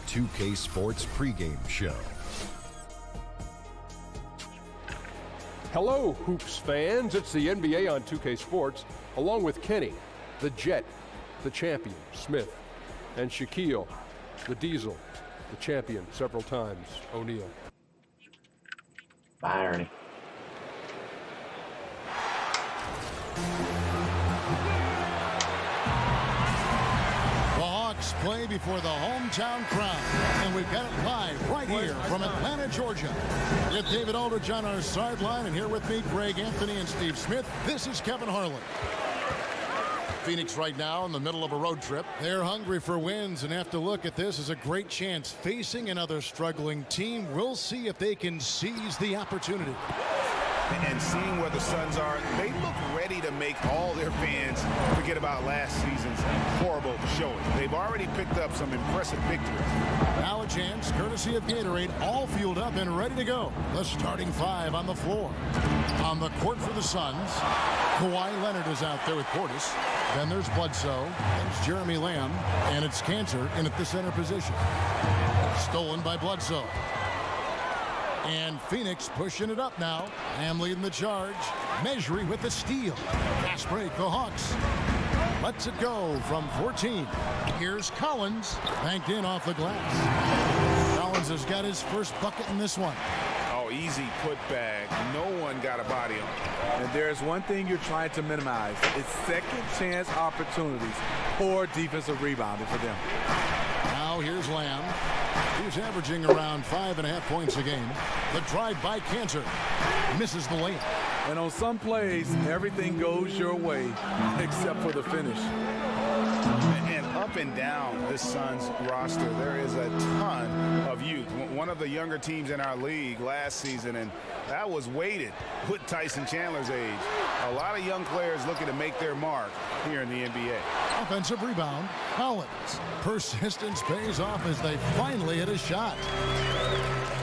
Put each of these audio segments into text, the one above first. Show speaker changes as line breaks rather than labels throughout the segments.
2K Sports pregame show.
Hello, Hoops fans. It's the NBA on 2K Sports, along with Kenny, the Jet, the champion, Smith, and Shaquille, the Diesel, the champion several times, O'Neal.
Bye, Ernie.
Play before the hometown crowd, and we've got it live right here from Atlanta, Georgia. With David Aldridge on our sideline, and here with me, Greg Anthony and Steve Smith. This is Kevin Harlan. Phoenix right now in the middle of a road trip. They're hungry for wins and have to look at this as a great chance facing another struggling team. We'll see if they can seize the opportunity.
And seeing where the Suns are, they look ready to make all their fans forget about last season's horrible showing. They've already picked up some impressive victories.
Now a chance, courtesy of Gatorade, all fueled up and ready to go. The starting five on the floor. On the court for the Suns, Kawhi Leonard is out there with Portis. Then there's Bledsoe, there's Jeremy Lamb, and it's Cantor in at the center position. Stolen by Bledsoe. And Phoenix pushing it up now. Lamb leading the charge. Mejri with the steal. Fast break, the Hawks. Lets it go from 14. Here's Collins. Banked in off the glass. Collins has got his first bucket in this one.
Oh, easy putback. No one got a body on him.
And there's one thing you're trying to minimize. It's second chance opportunities. Poor defensive rebounding for them.
Now here's Lamb. He's averaging around 5.5 points a game. The drive by Cantor. Misses the layup.
And on some plays, everything goes your way except for the finish.
And up and down this Suns roster, there is a ton of youth. One of the younger teams in our league last season, and that was weighted with Tyson Chandler's age. A lot of young players looking to make their mark here in the NBA.
Offensive rebound, Collins. Persistence pays off as they finally hit a shot.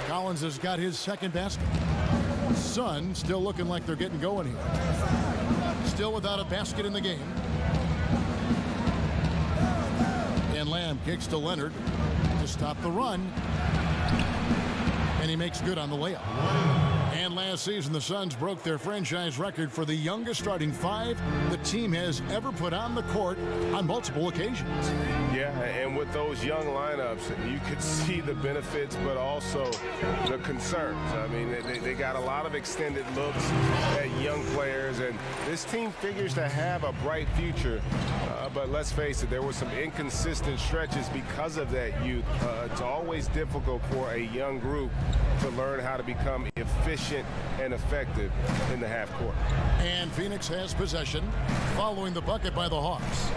Collins has got his second basket. Suns still looking like they're getting going here. Still without a basket in the game. And Lamb kicks to Leonard to stop the run. And he makes good on the layup. And last season, the Suns broke their franchise record for the youngest starting five the team has ever put on the court on multiple occasions.
Yeah, and with those young lineups, you could see the benefits, but also the concerns. I mean, they got a lot of extended looks at young players, and this team figures to have a bright future. But let's face it, there were some inconsistent stretches because of that youth. It's always difficult for a young group to learn how to become efficient and effective in the half court.
And Phoenix has possession following the bucket by the Hawks.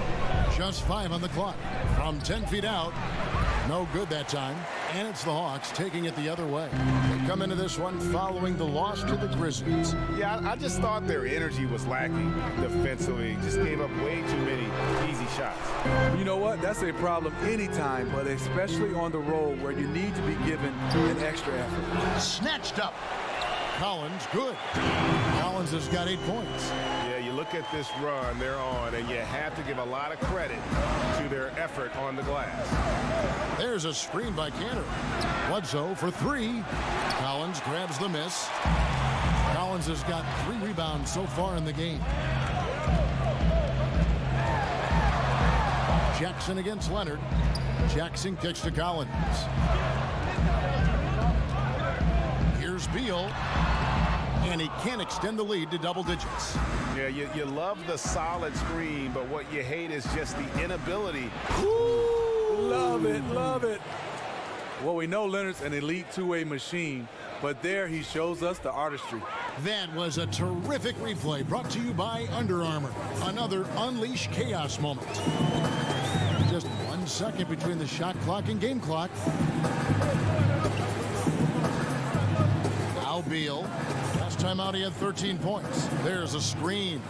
Just 5 on the clock from 10 feet out. No good that time. And it's the Hawks taking it the other way. They come into this one following the loss to the Grizzlies.
Yeah, I just thought their energy was lacking defensively. Just gave up way too many easy shots.
You know what? That's a problem anytime, but especially on the road where you need to be given an extra effort.
Snatched up. Collins, good. Collins has got 8 points.
Yeah, you look at this run they're on, and you have to give a lot of credit to their effort on the glass.
There's a screen by Cantor. Bledsoe for 3. Collins grabs the miss. Collins has got 3 rebounds so far in the game. Jackson against Leonard. Jackson kicks to Collins. Here's Beal. And he can't extend the lead to double digits.
Yeah, you love the solid screen, but what you hate is just the inability.
Ooh, love it, love it. Well, we know Leonard's an elite two-way machine, but there he shows us the artistry.
That was a terrific replay brought to you by Under Armour. Another Unleash Chaos moment. Just 1 second between the shot clock and game clock. Now Beal. Last time out he had 13 points. There's a screen.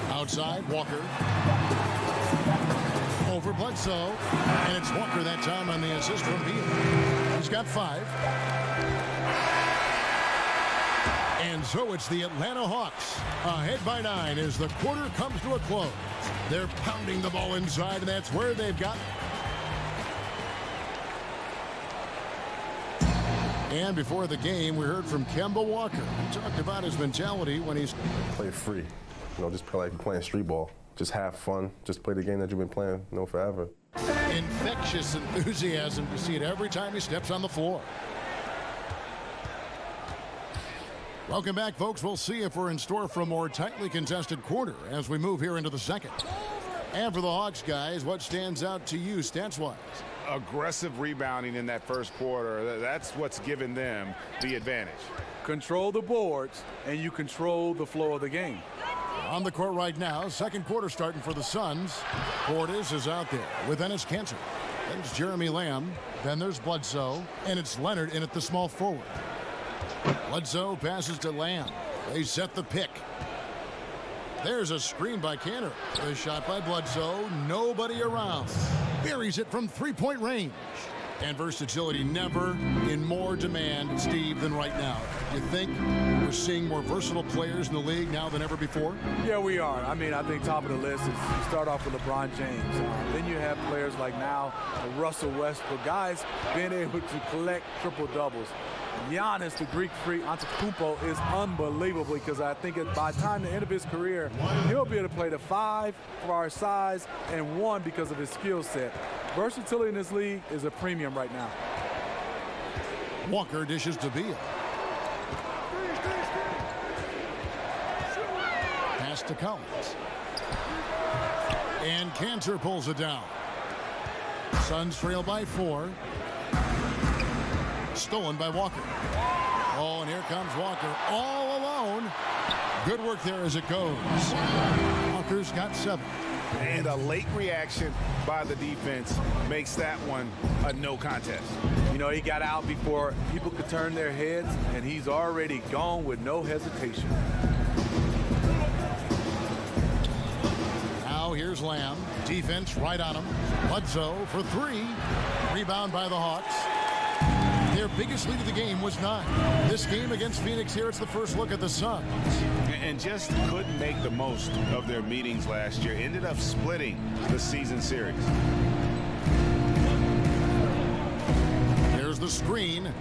Outside, Walker. Over Bledsoe. And it's Walker that time on the assist from Beal. He's got 5. And so it's the Atlanta Hawks ahead by 9 as the quarter comes to a close. They're pounding the ball inside, and that's where they've got And before the game, we heard from Kemba Walker. He talked about his mentality when he's
play free. Just play like playing street ball. Just have fun. Just play the game that you've been playing, forever.
Infectious enthusiasm to see it every time he steps on the floor. Welcome back, folks. We'll see if we're in store for a more tightly contested quarter as we move here into the second. And for the Hawks, guys, what stands out to you stats-wise?
Aggressive rebounding in that first quarter. That's what's given them the advantage.
Control the boards, and you control the flow of the game.
On the court right now, second quarter starting for the Suns. Portis is out there with Enes Kanter. There's Jeremy Lamb. Then there's Bledsoe. And it's Leonard in at the small forward. Bledsoe passes to Lamb. They set the pick. There's a screen by Kanter. The shot by Bledsoe. Nobody around. Buries it from three-point range. And versatility never in more demand, Steve, than right now. You think we're seeing more versatile players in the league now than ever before?
Yeah, we are. I think top of the list is you start off with LeBron James. Then you have players like now Russell Westbrook, guys being able to collect triple-doubles. Giannis, the Greek freak, Antetokounmpo, is unbelievable because I think by the time the end of his career, he'll be able to play the 5 for our size and 1 because of his skill set. Versatility in this league is a premium right now.
Walker dishes to Beal. Pass to Collins. And Kanter pulls it down. Suns trail by 4. Stolen by Walker. Oh, and here comes Walker all alone. Good work there as it goes. Walker's got 7.
And a late reaction by the defense makes that one a no contest.
He got out before people could turn their heads, and he's already gone with no hesitation.
Now here's Lamb. Defense right on him. Bledsoe for 3. Rebound by the Hawks. Their biggest lead of the game was 9. This game against Phoenix here, it's the first look at the Suns.
And just couldn't make the most of their meetings last year. Ended up splitting the season series.
Here's the screen.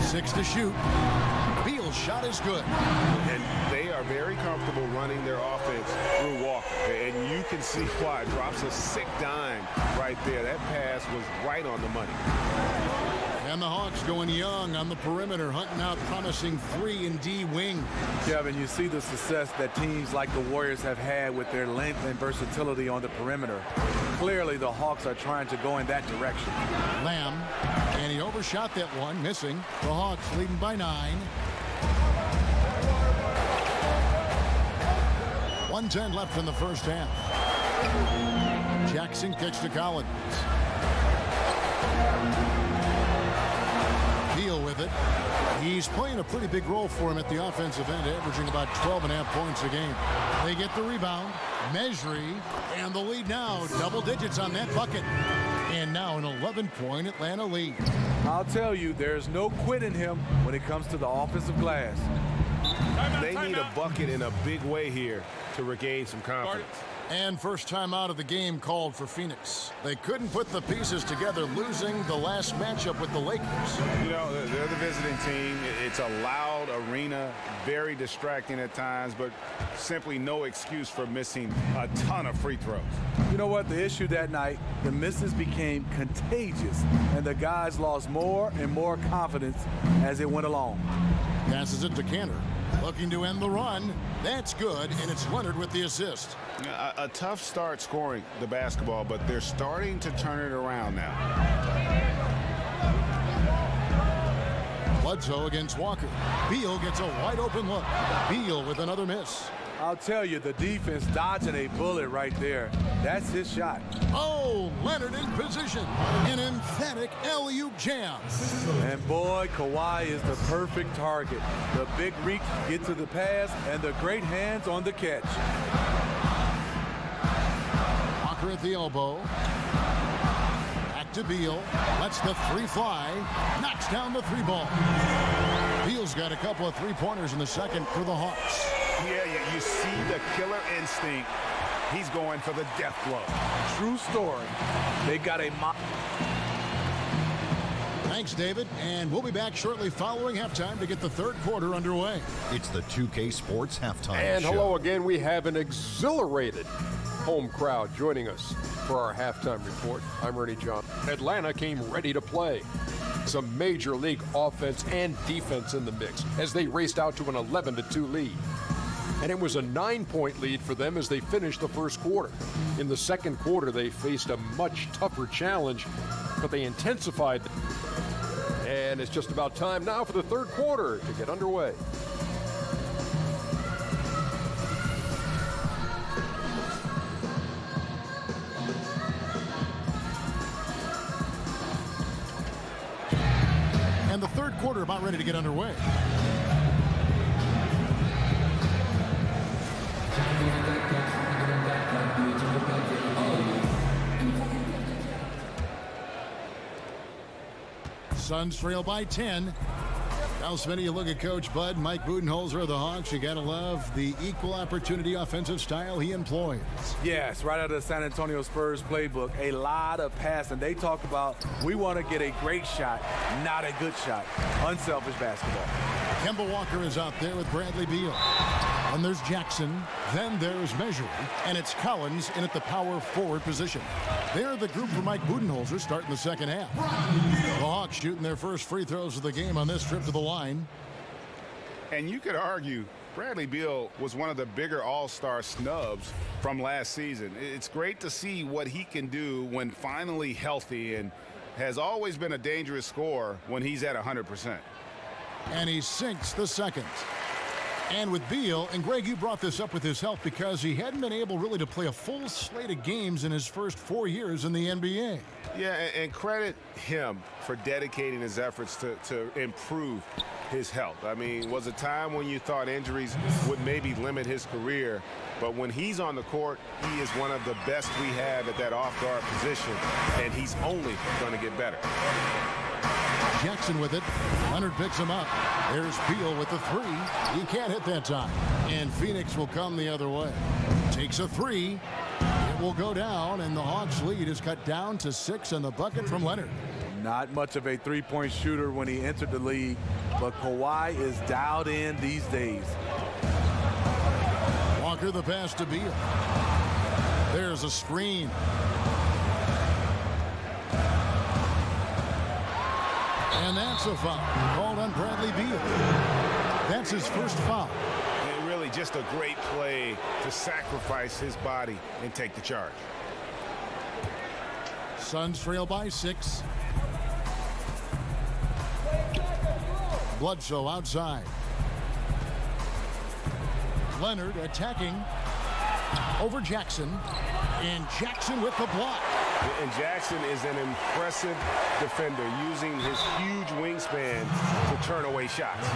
6 to shoot. Beal's shot is good.
And they are very comfortable running their offense through Walker. And you can see why. Drops a sick dime right there. That pass was right on the money.
And the Hawks going young on the perimeter, hunting out promising 3 and D wing.
Kevin, you see the success that teams like the Warriors have had with their length and versatility on the perimeter. Clearly, the Hawks are trying to go in that direction.
Lamb, and he overshot that one, missing. The Hawks leading by 9. 1:10 left in the first half. Jackson kicks to Collins. Beal with it. He's playing a pretty big role for him at the offensive end, averaging about 12.5 points a game. They get the rebound. Mejri, and the lead now. Double digits on that bucket. And now an 11-point Atlanta lead.
I'll tell you, there's no quit in him when it comes to the offensive glass.
They need a bucket in a big way here to regain some confidence.
And first time out of the game called for Phoenix. They couldn't put the pieces together, losing the last matchup with the Lakers.
They're the visiting team. It's a loud arena, very distracting at times, but simply no excuse for missing a ton of free throws.
You know what? The issue that night, the misses became contagious, and the guys lost more and more confidence as it went along.
Passes it to Kanter. Looking to end the run. That's good, and it's Leonard with the assist.
A tough start scoring the basketball, but they're starting to turn it around now.
Bledsoe against Walker. Beal gets a wide open look. Beal with another miss.
I'll tell you, the defense dodging a bullet right there. That's his shot.
Oh, Leonard in position. An emphatic alley-oop jam.
And boy, Kawhi is the perfect target. The big reach, get to the pass, and the great hands on the catch.
Walker at the elbow. Back to Beal. Lets the 3 fly. Knocks down the 3 ball. Beal's got a couple of 3-pointers in the second for the Hawks.
Yeah, you see the killer instinct. He's going for the death blow.
True story. They got a
Thanks, David. And we'll be back shortly following halftime to get the third quarter underway.
It's the 2K Sports Halftime
And
Show.
hello again. We have an exhilarated home crowd joining us for our halftime report. I'm Ernie John. Atlanta came ready to play. Some major league offense and defense in the mix as they raced out to an 11-2 lead. And it was a 9-point lead for them as they finished the first quarter. In the second quarter, they faced a much tougher challenge, but they intensified. And it's just about time now for the third quarter to get underway.
And the third quarter about ready to get underway. Suns trail by 10. Now, Smitty, you look at Coach Bud, Mike Budenholzer of the Hawks. You got to love the equal opportunity offensive style he employs.
Yes, right out of the San Antonio Spurs playbook, a lot of passing. They talk about we want to get a great shot, not a good shot. Unselfish basketball.
Kemba Walker is out there with Bradley Beal. And there's Jackson. Then there's Measure. And it's Collins in at the power forward position. They're the group for Mike Budenholzer starting the second half. The Hawks shooting their first free throws of the game on this trip to the line.
And you could argue Bradley Beal was one of the bigger all-star snubs from last season. It's great to see what he can do when finally healthy, and has always been a dangerous scorer when he's at 100%.
And he sinks the second. And with Beal, and Greg, you brought this up with his health because he hadn't been able really to play a full slate of games in his first 4 years in the NBA.
Yeah, and credit him for dedicating his efforts to improve his health. I mean, was a time when you thought injuries would maybe limit his career, but when he's on the court, he is one of the best we have at that off-guard position, and he's only going to get better.
Jackson with it. Leonard picks him up. There's Beal with the three. He can't hit that time. And Phoenix will come the other way. Takes a three. It will go down, and the Hawks lead is cut down to 6 in the bucket from Leonard.
Not much of a three-point shooter when he entered the league, but Kawhi is dialed in these days.
Walker the pass to Beal. There's a screen. And that's a foul called on Bradley Beal. That's his first foul.
And really just a great play to sacrifice his body and take the charge.
Suns trail by 6. Bledsoe outside. Leonard attacking over Jackson. And Jackson with the block.
And Jackson is an impressive defender, using his huge wingspan to turn away shots.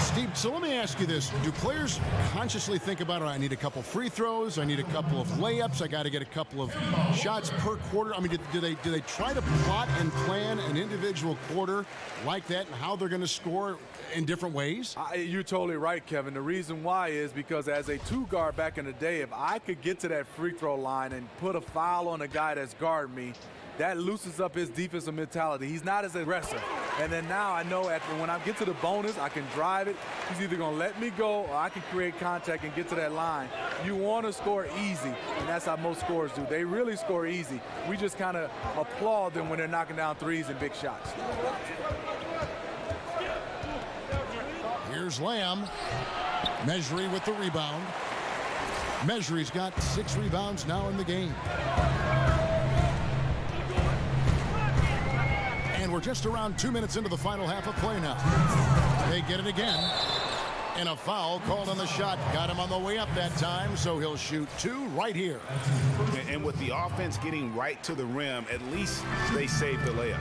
Steve, so let me ask you this. Do players consciously think about, I need a couple free throws, I need a couple of layups, I got to get a couple of shots per quarter? I mean, do they try to plot and plan an individual quarter like that and how they're going to score in different ways?
You're totally right, Kevin. The reason why is because as a two guard back in the day, if I could get to that free throw line and put a foul on a guy that's guarding me, that loosens up his defensive mentality. He's not as aggressive. And then now I know when I get to the bonus, I can drive it. He's either going to let me go or I can create contact and get to that line. You want to score easy, and that's how most scorers do. They really score easy. We just kind of applaud them when they're knocking down threes and big shots.
Here's Lamb. Measuring with the rebound. Measure's got 6 rebounds now in the game. And we're just around 2 minutes into the final half of play now. They get it again. And a foul called on the shot. Got him on the way up that time, so he'll shoot 2 right here.
And with the offense getting right to the rim, at least they saved the layup.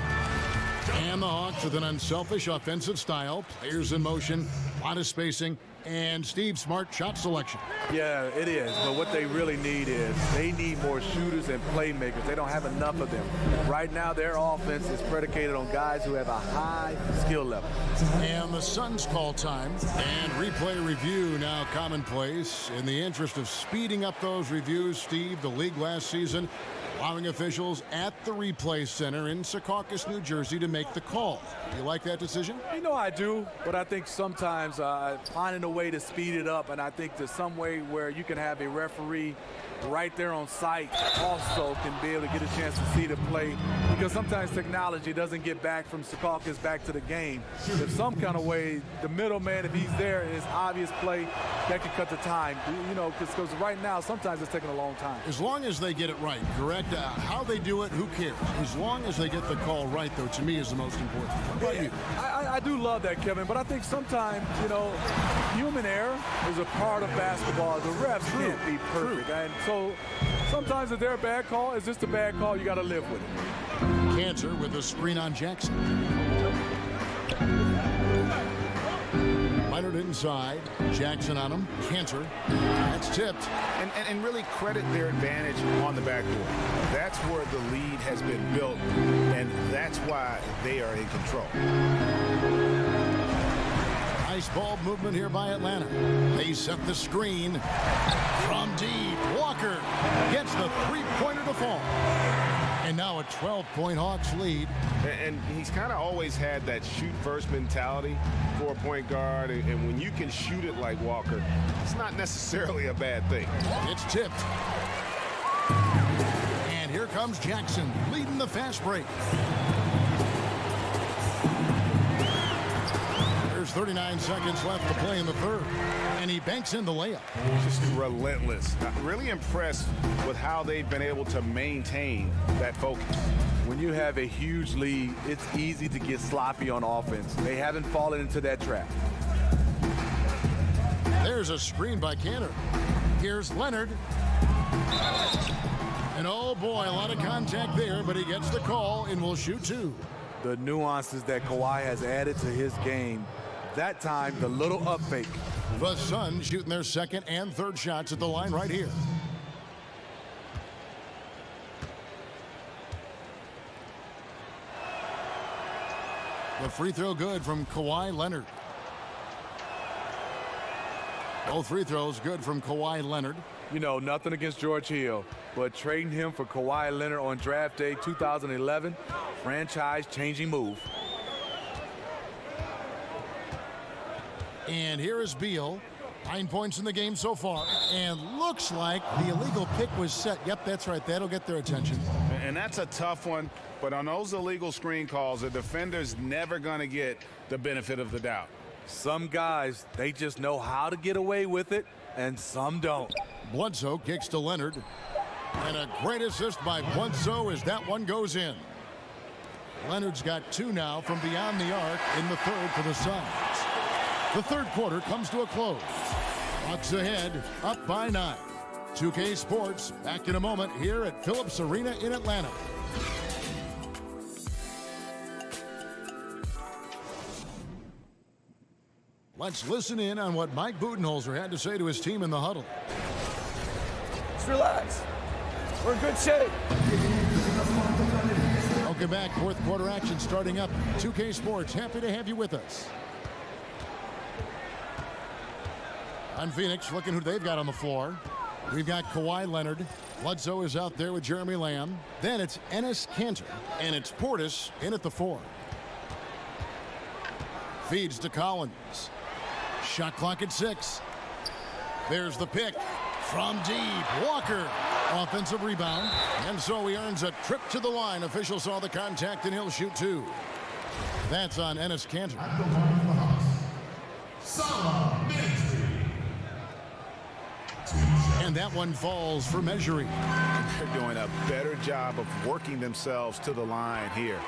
And the Hawks with an unselfish offensive style. Players in motion, a lot of spacing, and Steve Smart shot selection.
Yeah, it is. But what they really need is they need more shooters and playmakers. They don't have enough of them. Right now, their offense is predicated on guys who have a high skill level.
And the Suns call time. And replay review now commonplace. In the interest of speeding up those reviews, Steve, the league last season allowing officials at the replay center in Secaucus, New Jersey to make the call. You like that decision?
You know I do, but I think sometimes finding a way to speed it up, and I think there's some way where you can have a referee right there on site also can be able to get a chance to see the play, because sometimes technology doesn't get back from Secaucus back to the game. If some kind of way, the middleman, if he's there in his obvious play, that can cut the time, you know, because right now sometimes it's taking a long time.
As long as they get it right, correct? How they do it, who cares? As long as they get the call right, though, to me is the most important. How about you?
I do love that, Kevin, but I think sometimes, you know, human error is a part of basketball. The refs can't be perfect. And so sometimes if they're a bad call, it's just a bad call. You got to live with it.
Cantor with a screen on Jackson. Leonard inside. Jackson on him. Cantor. That's tipped.
And really credit their advantage on the backboard. That's where the lead has been built, and that's why they are in control.
Nice ball movement here by Atlanta. They set the screen from deep. Walker gets the three-pointer to fall. And now a 12-point Hawks lead.
And he's kind of always had that shoot-first mentality for a point guard. And when you can shoot it like Walker, it's not necessarily a bad thing.
It's tipped. And here comes Jackson leading the fast break. There's 39 seconds left to play in the third. And he banks in the layup.
Just relentless. Really impressed with how they've been able to maintain that focus.
When you have a huge lead, it's easy to get sloppy on offense. They haven't fallen into that trap.
There's a screen by Cantor. Here's Leonard. And oh boy, a lot of contact there, but he gets the call and will shoot two.
The nuances that Kawhi has added to his game. That time, the little up fake.
The Suns shooting their second and third shots at the line right here. The free throw good from Kawhi Leonard. Both free throws good from Kawhi Leonard.
You know, nothing against George Hill, but trading him for Kawhi Leonard on draft day 2011, franchise-changing move.
And here is Beal. 9 points in the game so far. And looks like the illegal pick was set. Yep, that's right. That'll get their attention.
And that's a tough one. But on those illegal screen calls, the defender's never going to get the benefit of the doubt.
Some guys, they just know how to get away with it, and some don't.
Bledsoe kicks to Leonard. And a great assist by Bledsoe as that one goes in. Leonard's got two now from beyond the arc in the third for the Suns. The third quarter comes to a close. Bucks ahead, up by 9. 2K Sports back in a moment here at Phillips Arena in Atlanta. Let's listen in on what Mike Budenholzer had to say to his team in the huddle.
Just relax. We're in good shape.
Welcome back. Fourth quarter action starting up. 2K Sports, happy to have you with us. On Phoenix, looking who they've got on the floor. We've got Kawhi Leonard. Bledsoe is out there with Jeremy Lamb. Then it's Enes Kanter. And it's Portis in at the 4. Feeds to Collins. Shot clock at 6. There's the pick from deep. Walker. Offensive rebound. And so he earns a trip to the line. Official saw the contact and he'll shoot two. That's on Enes Kanter. And that one falls for measuring.
They're doing a better job of working themselves to the line here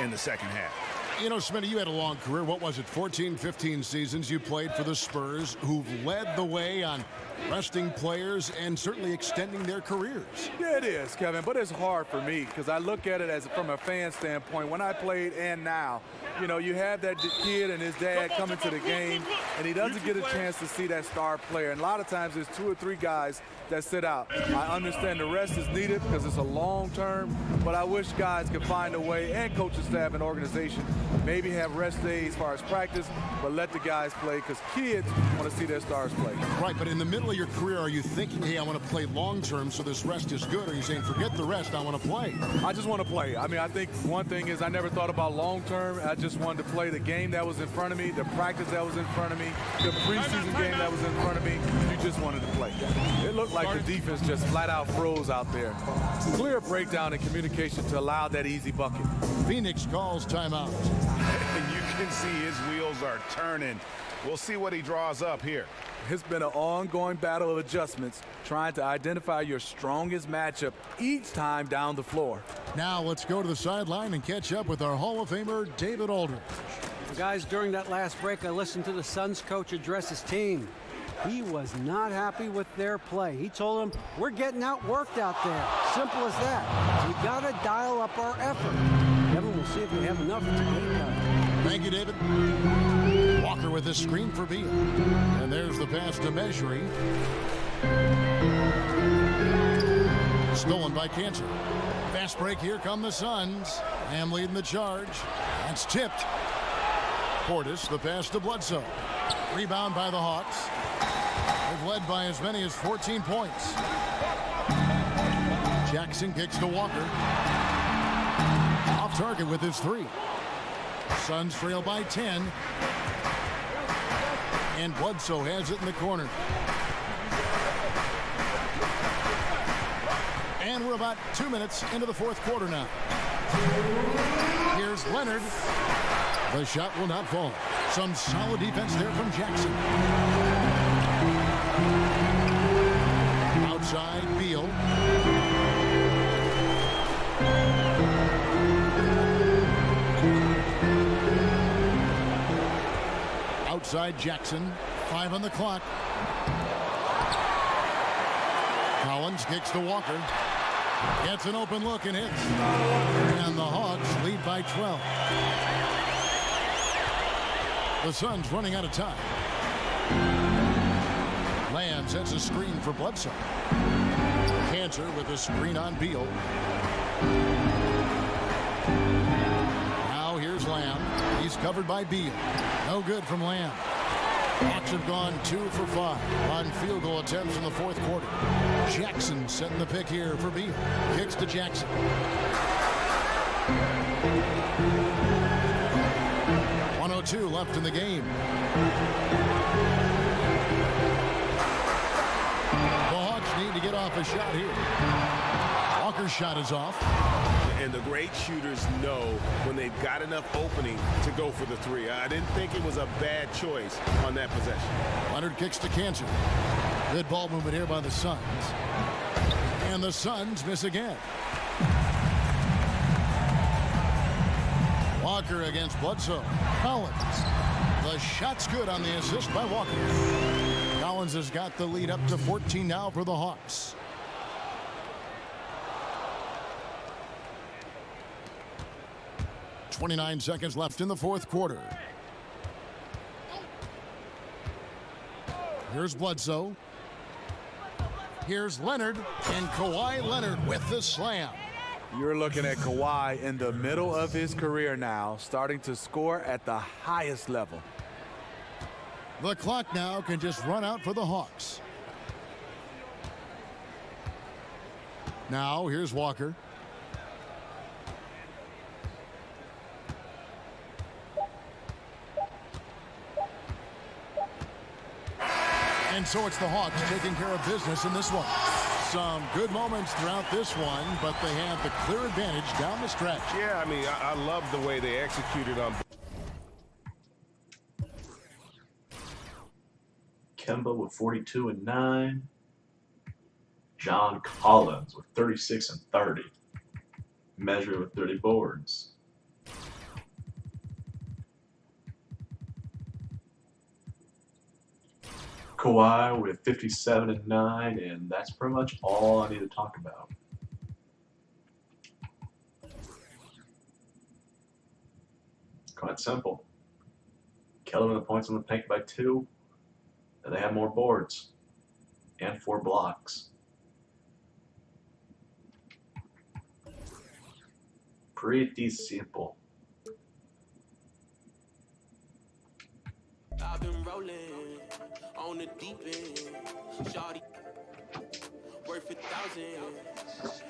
in the second half.
You know, Smitty, you had a long career. What was it, 14, 15 seasons you played for the Spurs, who've led the way on resting players and certainly extending their careers.
Yeah, it is, Kevin, but it's hard for me because I look at it as from a fan standpoint. When I played and now, you know, you have that kid and his dad coming to the game, and he doesn't get a chance to see that star player. And a lot of times there's 2 or 3 guys that sit out. I understand the rest is needed because it's a long term, but I wish guys could find a way, and coaching staff and organization, maybe have rest days as far as practice, but let the guys play because kids want to see their stars play.
Right, but in the middle middle of your career, are you thinking, hey, I want to play long-term so this rest is good? Or are you saying, forget the rest, I want to play?
I just want to play. I mean, I think one thing is I never thought about long-term. I just wanted to play the game that was in front of me, the practice that was in front of me, the preseason game that was in front of me. You just wanted to play. It looked like the defense just flat-out froze out there. Clear breakdown in communication to allow that easy bucket.
Phoenix calls timeout.
And you can see his wheels are turning. We'll see what he draws up here.
It's been an ongoing battle of adjustments, trying to identify your strongest matchup each time down the floor.
Now let's go to the sideline and catch up with our Hall of Famer, David Aldridge.
Guys, during that last break, I listened to the Suns coach address his team. He was not happy with their play. He told them, we're getting outworked out there. Simple as that. We got to dial up our effort. Kevin, we'll see if we have enough to get it done.
Thank you, David. Walker with the screen for Beal. And there's the pass to Measuring. Stolen by Cantor. Fast break, here come the Suns. Ham leading the charge. That's tipped. Portis, the pass to Bledsoe. Rebound by the Hawks. They've led by as many as 14 points. Jackson kicks to Walker. Off target with his three. Suns trail by 10. And Bledsoe has it in the corner. And we're about 2 minutes into the fourth quarter now. Here's Leonard. The shot will not fall. Some solid defense there from Jackson. Outside, Beal. Outside, Jackson. 5 on the clock. Collins kicks to Walker. Gets an open look and hits. And the Hawks lead by 12. The Suns running out of time. Lamb sets a screen for Bledsoe. Cantor with a screen on Beal. Now here's Lamb. He's covered by Beal. No good from Lamb. Hawks have gone 2 for 5 on field goal attempts in the fourth quarter. Jackson setting the pick here for Beal. Kicks to Jackson. .102 left in the game. The Hawks need to get off a shot here. Walker's shot is off.
And the great shooters know when they've got enough opening to go for the three. I didn't think it was a bad choice on that possession.
Leonard kicks to Cantor. Good ball movement here by the Suns. And the Suns miss again. Walker against Bledsoe. Collins. The shot's good on the assist by Walker. Collins has got the lead up to 14 now for the Hawks. .29 seconds left in the fourth quarter. Here's Bledsoe. Here's Leonard. And Kawhi Leonard with the slam.
You're looking at Kawhi in the middle of his career now, starting to score at the highest level.
The clock now can just run out for the Hawks. Now here's Walker. And so it's the Hawks taking care of business in this one. Some good moments throughout this one, but they have the clear advantage down the stretch.
Yeah, I mean, I love the way they executed on.
Kemba with 42 and 9. John Collins with 36 and 30. Measure with 30 boards. Kawhi with 57 and 9, and that's pretty much all I need to talk about. Quite simple. Kelvin the points on the paint by 2, and they have more boards and 4 blocks. Pretty simple.
I've been rolling on the deep end. Shawty worth 1,000.